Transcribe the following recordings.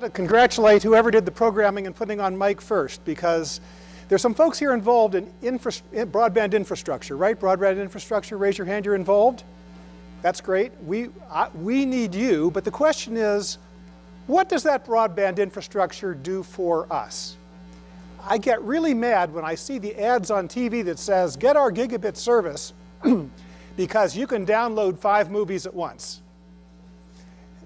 want to congratulate whoever did the programming and putting on Mike first, because there's some folks here involved in broadband infrastructure, right? Broadband infrastructure, raise your hand, you're involved. That's great. We need you, but the question is, what does that broadband infrastructure do for us? I get really mad when I see the ads on TV that says, get our gigabit service because you can download 5 movies at once.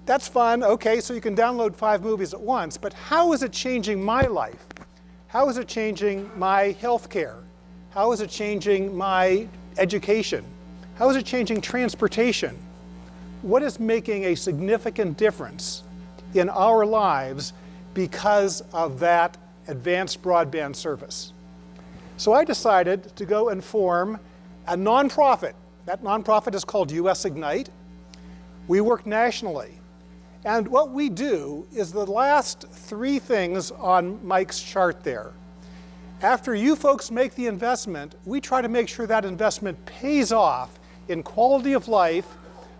That's fun, okay, so you can download 5 movies at once, but how is it changing my life? How is it changing my health care? How is it changing my education? How is it changing transportation? What is making a significant difference in our lives because of that advanced broadband service? So I decided to go and form a nonprofit. That nonprofit is called US Ignite. We work nationally. And what we do is the last 3 things on Mike's chart there. After you folks make the investment, we try to make sure that investment pays off in quality of life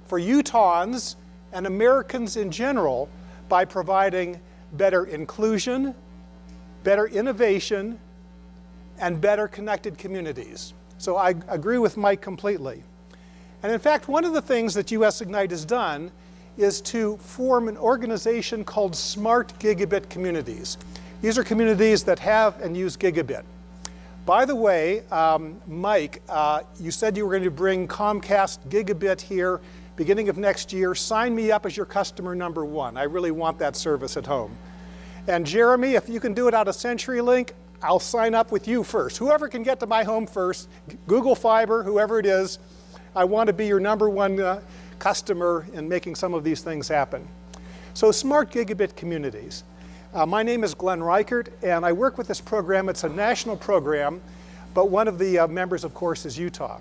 for Utahns and Americans in general by providing better inclusion, better innovation, and better connected communities. So I agree with Mike completely. And in fact, one of the things that US Ignite has done is to form an organization called Smart Gigabit Communities. These are communities that have and use gigabit. By the way, Mike, you said you were going to bring Comcast Gigabit here beginning of next year. Sign me up as your customer number 1. I really want that service at home. And Jeremy, if you can do it out of CenturyLink, I'll sign up with you first. Whoever can get to my home first, Google Fiber, whoever it is, I want to be your number 1 customer in making some of these things happen. So Smart Gigabit Communities. My name is Glenn Ricart, and I work with this program. It's a national program, but one of the members, of course, is Utah.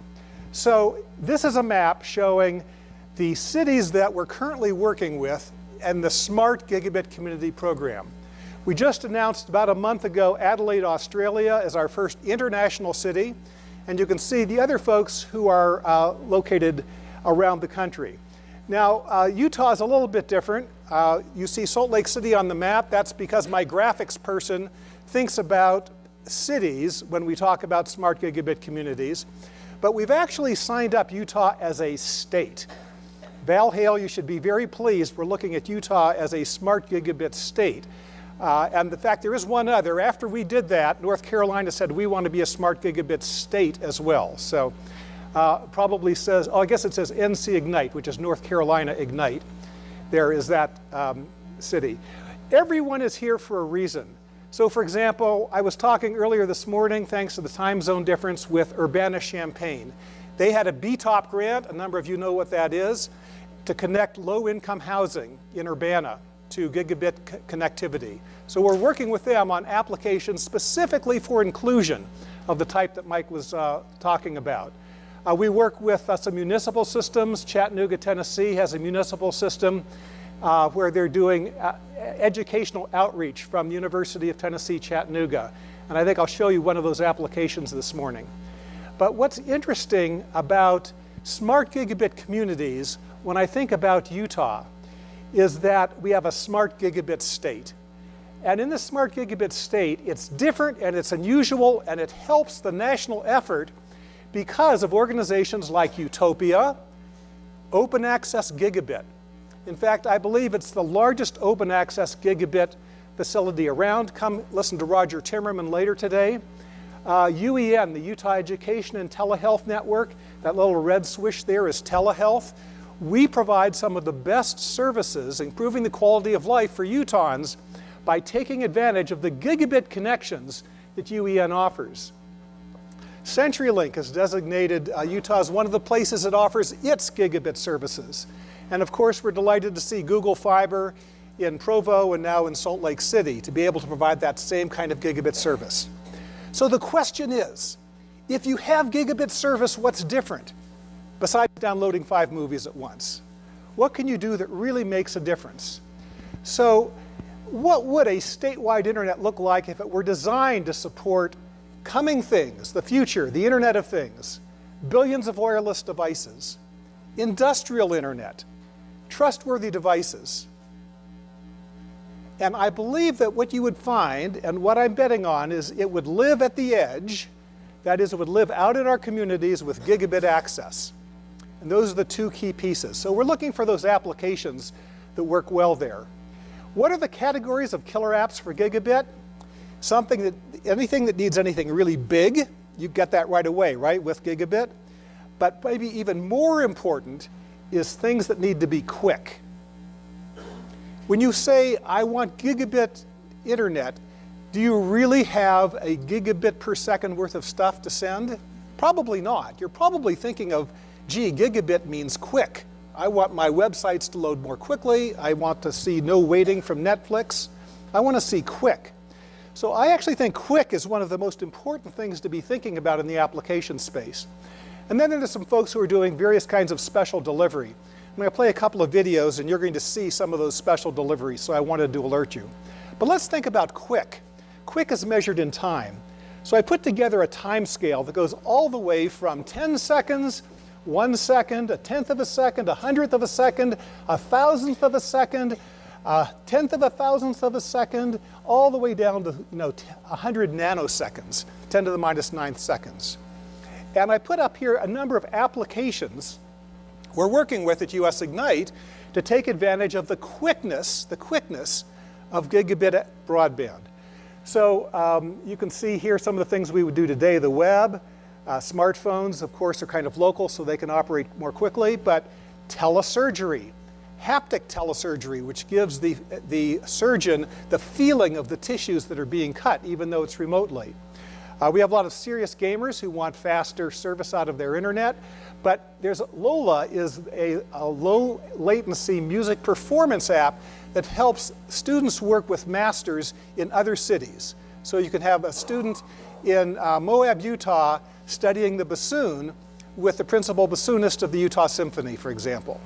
So this is a map showing the cities that we're currently working with and the Smart Gigabit Community Program. We just announced about a month ago Adelaide, Australia as our first international city, and you can see the other folks who are located around the country. Now, Utah is a little bit different. You see Salt Lake City on the map. That's because my graphics person thinks about cities when we talk about smart gigabit communities. But we've actually signed up Utah as a state. Val Hale, you should be very pleased. We're looking at Utah as a smart gigabit state. And the fact there is one other. After we did that, North Carolina said we want to be a smart gigabit state as well. So probably says, oh, I guess it says NC Ignite, which is North Carolina Ignite. There is that city. Everyone is here for a reason. So for example, I was talking earlier this morning, thanks to the time zone difference, with Urbana-Champaign. They had a BTOP grant, a number of you know what that is, to connect low-income housing in Urbana to gigabit connectivity. So we're working with them on applications specifically for inclusion of the type that Mike was talking about. We work with some municipal systems. Chattanooga, Tennessee has a municipal system where they're doing educational outreach from the University of Tennessee, Chattanooga. And I think I'll show you one of those applications this morning. But what's interesting about smart gigabit communities, when I think about Utah, is that we have a smart gigabit state. And in the smart gigabit state, it's different and it's unusual, and it helps the national effort because of organizations like Utopia, Open Access Gigabit. In fact, I believe it's the largest open access gigabit facility around. Come listen to Roger Timmerman later today. UEN, the Utah Education and Telehealth Network, that little red swish there is telehealth. We provide some of the best services, improving the quality of life for Utahns by taking advantage of the gigabit connections that UEN offers. CenturyLink has designated Utah as one of the places it offers its gigabit services. And of course, we're delighted to see Google Fiber in Provo and now in Salt Lake City to be able to provide that same kind of gigabit service. So the question is, if you have gigabit service, what's different? Besides downloading 5 movies at once, what can you do that really makes a difference? So what would a statewide internet look like if it were designed to support coming things, the future, the Internet of Things, billions of wireless devices, industrial internet, trustworthy devices, And I believe that what you would find, and what I'm betting on, is it would live at the edge. That is, it would live out in our communities with gigabit access. And those are the two key pieces. So we're looking for those applications that work well there. What are the categories of killer apps for gigabit? Anything that needs anything really big, you get that right away, right, with gigabit. But maybe even more important is things that need to be quick. When you say, I want gigabit internet, do you really have a gigabit per second worth of stuff to send? Probably not. You're probably thinking of, gee, gigabit means quick. I want my websites to load more quickly. I want to see no waiting from Netflix. I want to see quick. So I actually think quick is one of the most important things to be thinking about in the application space. And then there's some folks who are doing various kinds of special delivery. I'm going to play a couple of videos, and you're going to see some of those special deliveries, so I wanted to alert you. But let's think about quick. Quick is measured in time. So I put together a time scale that goes all the way from 10 seconds, 1 second, a tenth of a second, a hundredth of a second, a thousandth of a second, a tenth of a thousandth of a second, all the way down to 100 nanoseconds, 10 to the minus 9th seconds. And I put up here a number of applications we're working with at US Ignite to take advantage of the quickness of gigabit broadband. So you can see here some of the things we would do today. The web, smartphones, of course, are kind of local, so they can operate more quickly. But telesurgery, haptic telesurgery, which gives the surgeon the feeling of the tissues that are being cut, even though it's remotely. We have a lot of serious gamers who want faster service out of their internet. But Lola is a low latency music performance app that helps students work with masters in other cities. So you can have a student in Moab, Utah, studying the bassoon with the principal bassoonist of the Utah Symphony, for example.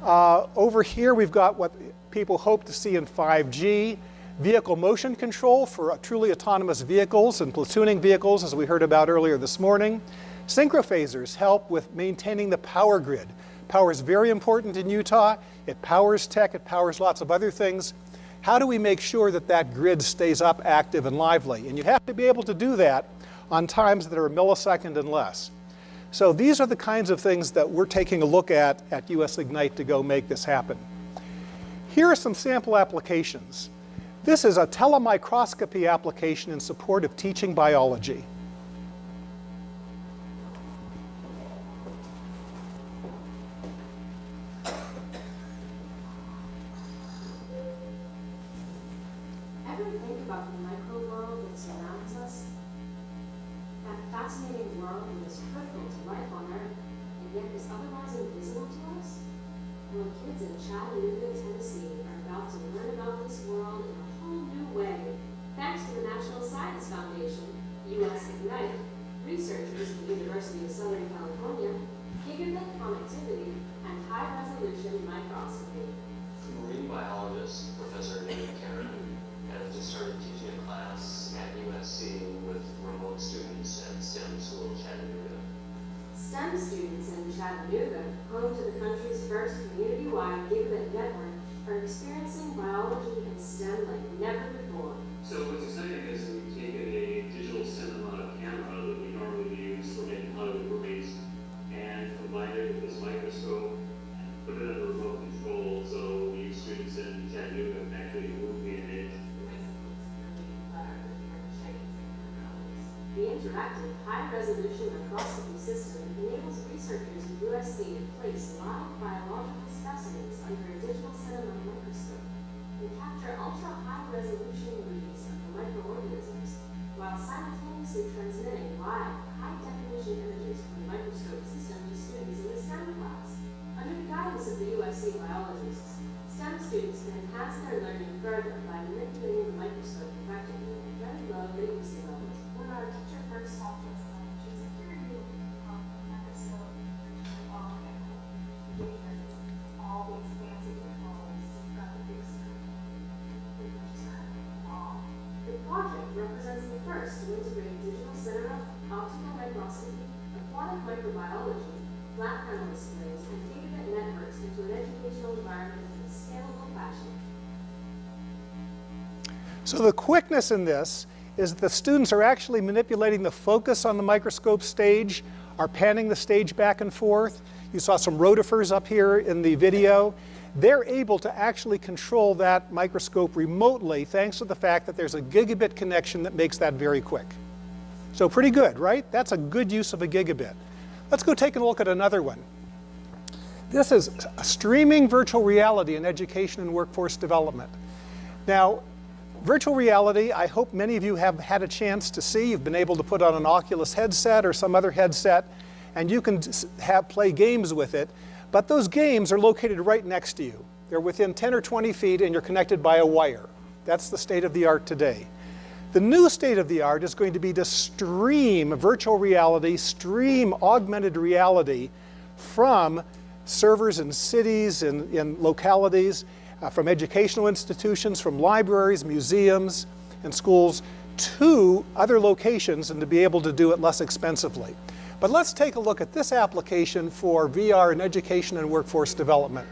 Over here, we've got what people hope to see in 5G, vehicle motion control for truly autonomous vehicles and platooning vehicles, as we heard about earlier this morning. Synchrophasers help with maintaining the power grid. Power is very important in Utah. It powers tech, it powers lots of other things. How do we make sure that that grid stays up, active, and lively? And you have to be able to do that on times that are a millisecond and less. So these are the kinds of things that we're taking a look at US Ignite to go make this happen. Here are some sample applications. This is a telemicroscopy application in support of teaching biology. Ever think about the micro world that surrounds us? That fascinating world that is critical to life on Earth, and yet is otherwise invisible to us? And when kids in Chattanooga, Tennessee are about to learn about this world in a whole new way, thanks to the National Science Foundation, US Ignite, researchers at the University of Southern California, gigabit connectivity, and high-resolution microscopy. Marine biologist, Professor David Karen, has just started teaching a class at USC with remote students at STEM School Chattanooga. STEM students in Chattanooga, home to the country's first community-wide gigabit network, are experiencing biology and STEM like never before. So what's exciting is we've taken a digital cinema camera that we normally use for making Hollywood movies and combined it with this microscope and put it under remote control so the students in Chattanooga can actually move the image. The interactive, high-resolution microscopy system enables researchers at USC to place live biological specimens under a digital cinema microscope and capture ultra-high-resolution reads of the microorganisms, while simultaneously transmitting live, high-definition images from the microscope system to students in the STEM class. Under the guidance of the USC biologists, STEM students can enhance their learning further by manipulating the microscope effectively at very low latency levels. When our teacher first talked to us about the security microscope, gave us all these fancy technologies to cut the big screen. We were just kind of in awe. The project represents the first to integrate digital cinema, optical microscopy, aquatic microbiology, flat panel displays, and gigabit networks into an educational environment in a scalable fashion. So the quickness in this is that the students are actually manipulating the focus on the microscope stage, are panning the stage back and forth. You saw some rotifers up here in the video. They're able to actually control that microscope remotely thanks to the fact that there's a gigabit connection that makes that very quick. So pretty good, right? That's a good use of a gigabit. Let's go take a look at another one. This is streaming virtual reality in education and workforce development. Now, virtual reality, I hope many of you have had a chance to see. You've been able to put on an Oculus headset or some other headset, and you can play games with it. But those games are located right next to you. They're within 10 or 20 feet, and you're connected by a wire. That's the state of the art today. The new state of the art is going to be to stream virtual reality, stream augmented reality from servers in cities, in localities, from educational institutions, from libraries, museums, and schools to other locations, and to be able to do it less expensively. But let's take a look at this application for VR in education and workforce development.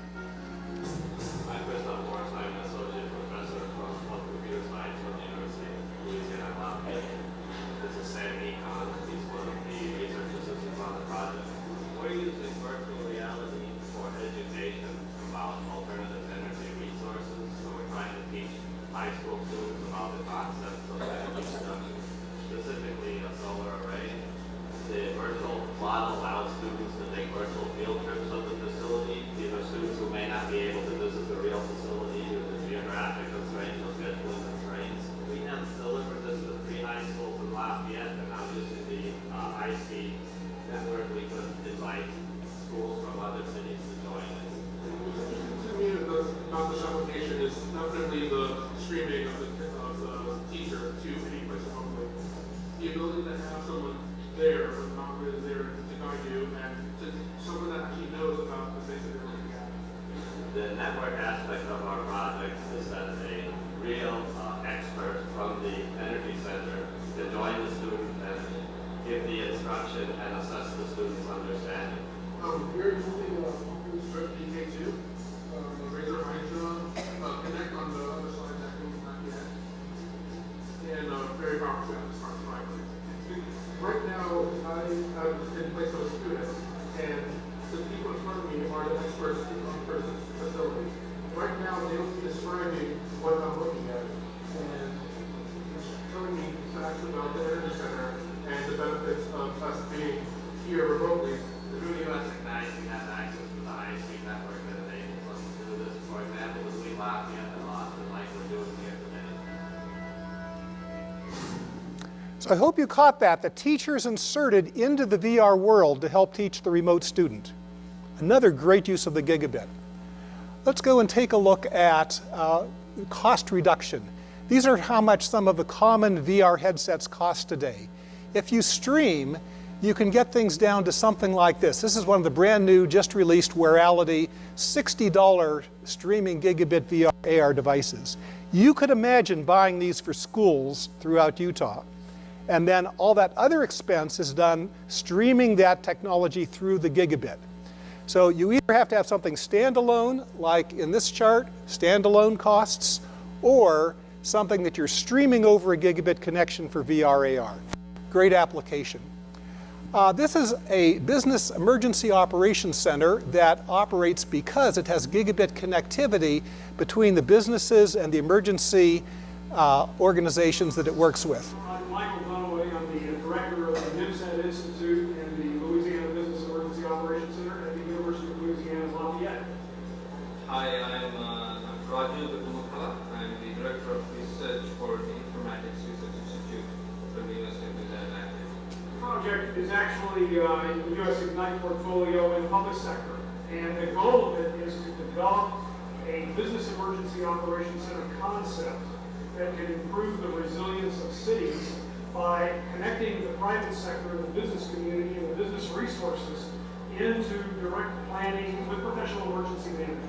So I hope you caught that. The teacher's inserted into the VR world to help teach the remote student. Another great use of the gigabit. Let's go and take a look at cost reduction. These are how much some of the common VR headsets cost today. If you stream, you can get things down to something like this. This is one of the brand new, just released Wearality $60 streaming gigabit VR AR devices. You could imagine buying these for schools throughout Utah. And then all that other expense is done streaming that technology through the gigabit. So you either have to have something standalone, like in this chart, standalone costs, or something that you're streaming over a gigabit connection for VR AR. Great application. This is a business emergency operations center that operates because it has gigabit connectivity between the businesses and the emergency organizations that it works with. I'm Michael Dunaway. I'm the director of the NIMSAT Institute and the Louisiana Business Emergency Operations Center at the University of Louisiana Lafayette. Hi, I'm Raju Dukumukala. I'm the director of research for the Informatics Research Institute from the University of Louisiana. The project is actually in the U.S. Ignite portfolio in the public sector, and the goal of it is to develop a business emergency operations center concept that can improve the resilience of cities by connecting the private sector, the business community, and the business resources into direct planning with professional emergency management.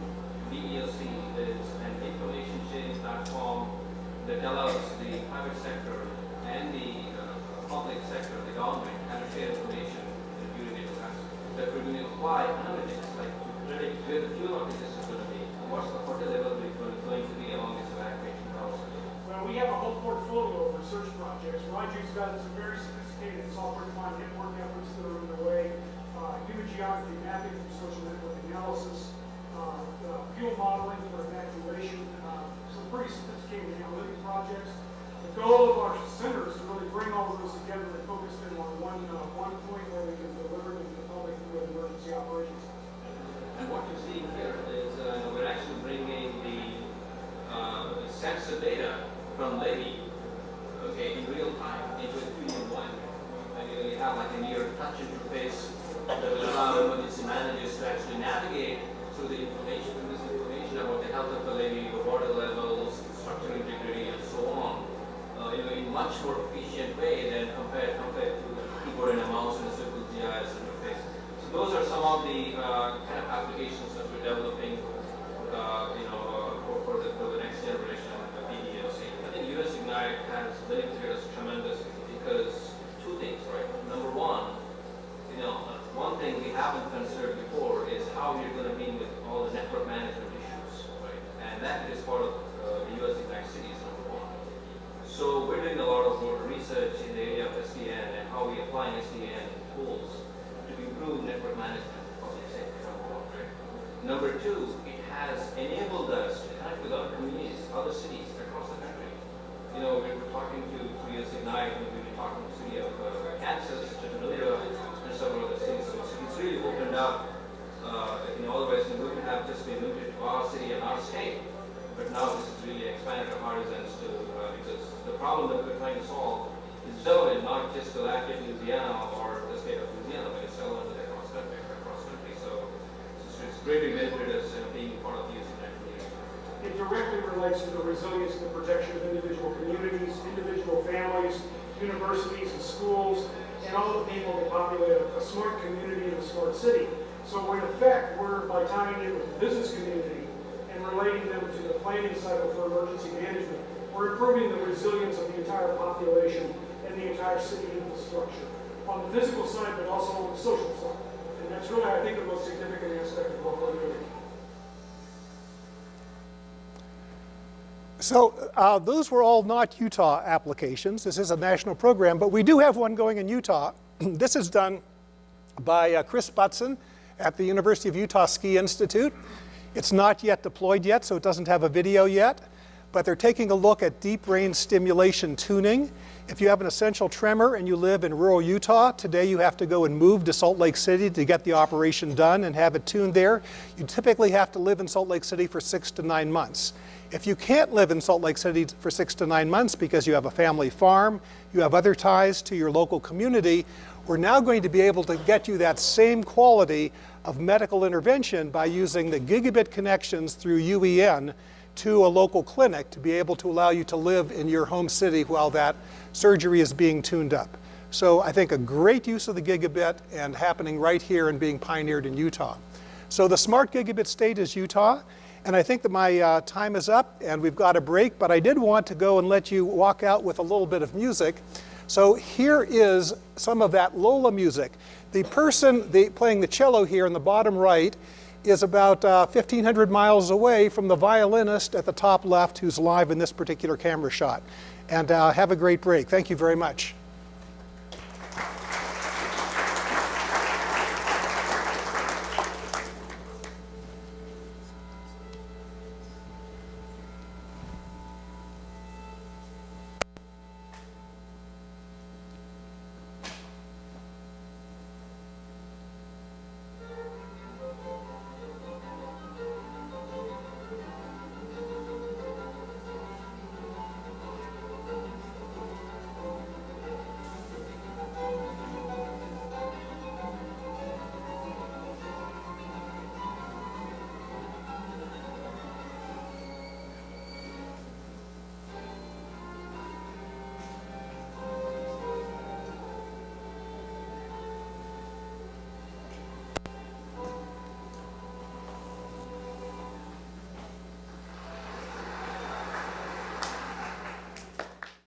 BELC is an information sharing platform that allows the private sector and the public sector, the government, to share information during a disaster. That we're going to apply analytics, like to predict where the fuel outage is going to be, what's the hotel level going to be along this evacuation process. Well, we have a mind you guys some very sophisticated software-defined network efforts that are underway. Human geography mapping for social network analysis, fuel modeling for evacuation, some pretty sophisticated analytic projects. The goal of our center is to really bring all of those together and focus them on one point where we can deliver them to the public through an emergency operations. And what you're seeing here is we're actually bringing the sensor data from Levy, okay, in real time into a 3D environment. And you have like a near touch interface that will allow emergency managers to actually navigate through the information, about the health of the levee, the water levels, structural integrity, and so on, in a much more efficient way than compared to the keyboard and a mouse and a simple GIS interface. So those are some of the kind of applications that we're developing, for the next generation of PDLC. I think US Ignite has benefited us tremendously because two things, right? Number one, one thing we haven't considered before is how we're going to deal with all the network management issues, right? And that is part of the US Ignite Cities, number one. So we're doing a lot of research in the area of SDN and how we apply SDN tools to improve network management for public safety, number one, right? Number two, it has enabled us to connect with other communities, other cities across the country. We were talking to US Ignite, and we were talking to the city of Kansas, Chattanooga, and several other cities. So it's really opened up. Otherwise we wouldn't have just been limited to our city and our state. But now this has really expanded our horizons to because the problem that we're trying to solve is relevant not just to Lafayette, Louisiana, or the state of Louisiana, but it's relevant across country. So it's greatly benefited us being part of the US Ignite community. It directly relates to the resilience and the protection of individual communities, individual families, universities and schools, and all the people that populate a smart community and a smart city. So in effect, by tying in with the business community and relating them to the planning cycle for emergency management, we're improving the resilience of the entire population and the entire city infrastructure on the physical side, but also on the social side. And that's really, I think, the most significant aspect of what we're doing. So those were all not Utah applications. This is a national program, but we do have one going in Utah. This is done by Chris Butson at the University of Utah Ski Institute. It's not yet deployed yet, so it doesn't have a video yet, but they're taking a look at deep brain stimulation tuning. If you have an essential tremor and you live in rural Utah, today you have to go and move to Salt Lake City to get the operation done and have it tuned there. You typically have to live in Salt Lake City for 6 to 9 months. If you can't live in Salt Lake City for 6 to 9 months because you have a family farm, you have other ties to your local community, we're now going to be able to get you that same quality of medical intervention by using the gigabit connections through UEN to a local clinic to be able to allow you to live in your home city while that surgery is being tuned up. So I think a great use of the gigabit and happening right here and being pioneered in Utah. So the smart gigabit state is Utah. And I think that my time is up and we've got a break, but I did want to go and let you walk out with a little bit of music. So here is some of that Lola music. The person playing the cello here in the bottom right is about 1,500 miles away from the violinist at the top left who's live in this particular camera shot. And have a great break. Thank you very much.